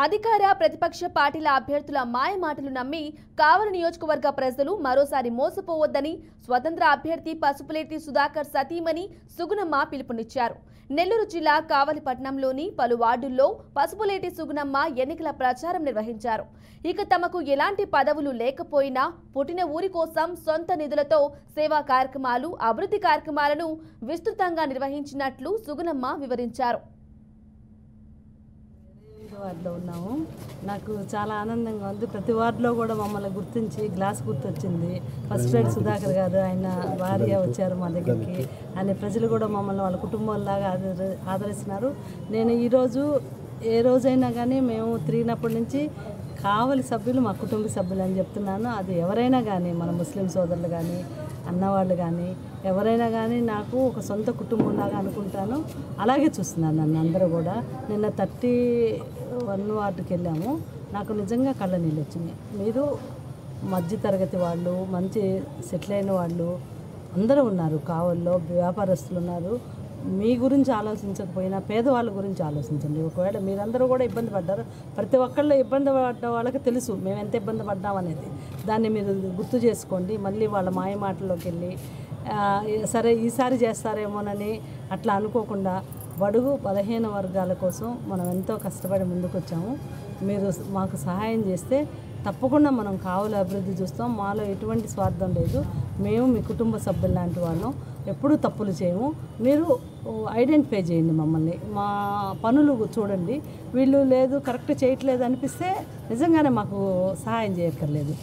అధికార ప్రతిపక్ష పార్టీల అభ్యర్థుల మాయమాటలు నమ్మి కావలి నియోజకవర్గ ప్రజలు మరోసారి మోసపోవద్దని స్వతంత్ర అభ్యర్థి పసుపులేటి సుధాకర్ సతీమణి సుగుణమ్మ పిలుపునిచ్చారు. నెల్లూరు జిల్లా కావలి పట్టణంలోని పలు వార్డుల్లో పసుపులేటి సుగుణమ్మ ఎన్నికల ప్రచారం నిర్వహించారు. ఇక తమకు ఎలాంటి పదవులు లేకపోయినా పుట్టిన ఊరి కోసం సొంత నిధులతో సేవా కార్యక్రమాలు, అభివృద్ధి కార్యక్రమాలను విస్తృతంగా నిర్వహించినట్లు సుగుణమ్మ వివరించారు. వార్డులో ఉన్నాము. నాకు చాలా ఆనందంగా ఉంది. ప్రతి వార్డులో కూడా మమ్మల్ని గుర్తించి గ్లాస్ గుర్తొచ్చింది. పసుపులేటి సుధాకర్ గారు, ఆయన భార్య వచ్చారు మా దగ్గరికి. ఆయన ప్రజలు కూడా మమ్మల్ని వాళ్ళ కుటుంబంలాగా ఆదరిస్తున్నారు. నేను ఈరోజు ఏ రోజైనా కానీ మేము తిరిగినప్పటి నుంచి కావలి సభ్యులు మా కుటుంబ సభ్యులు అని చెప్తున్నాను. అది ఎవరైనా కానీ, మన ముస్లిం సోదరులు కానీ, అన్నవాళ్ళు కానీ, ఎవరైనా కానీ నాకు ఒక సొంత కుటుంబంలాగా అనుకుంటాను. అలాగే చూస్తున్నాను నన్ను అందరూ కూడా. నిన్న 31 వార్డుకి వెళ్ళాము. నాకు నిజంగా కళ్ళ నీళ్ళు వచ్చినాయి. మీరు మధ్య తరగతి వాళ్ళు, మంచి సెటిల్ అయిన వాళ్ళు అందరూ ఉన్నారు. కావల్లో వ్యాపారస్తులు ఉన్నారు. మీ గురించి ఆలోచించకపోయినా పేదవాళ్ళ గురించి ఆలోచించండి. ఒకవేళ మీరందరూ కూడా ఇబ్బంది పడ్డారు. ప్రతి ఒక్కళ్ళు ఇబ్బంది పడ్డ వాళ్ళకి తెలుసు మేము ఎంత ఇబ్బంది పడ్డామనేది. దాన్ని మీరు గుర్తు చేసుకోండి. మళ్ళీ వాళ్ళ మాయ మాటల్లోకి వెళ్ళి సరే ఈసారి చేస్తారేమోనని అట్లా అనుకోకుండా బడుగు బలహీన వర్గాల కోసం మనం ఎంతో కష్టపడి ముందుకు వచ్చాము. మీరు మాకు సహాయం చేస్తే తప్పకుండా మనం కావలి అభివృద్ధి చూస్తాం. మాలో ఎటువంటి స్వార్థం లేదు. మేము మీ కుటుంబ సభ్యులు లాంటి వాళ్ళం. ఎప్పుడూ తప్పులు చేయము. మీరు ఐడెంటిఫై చేయండి మమ్మల్ని, మా పనులు చూడండి. వీళ్ళు లేదు కరెక్ట్ చేయట్లేదు అనిపిస్తే నిజంగానే మాకు సహాయం చేయక్కర్లేదు.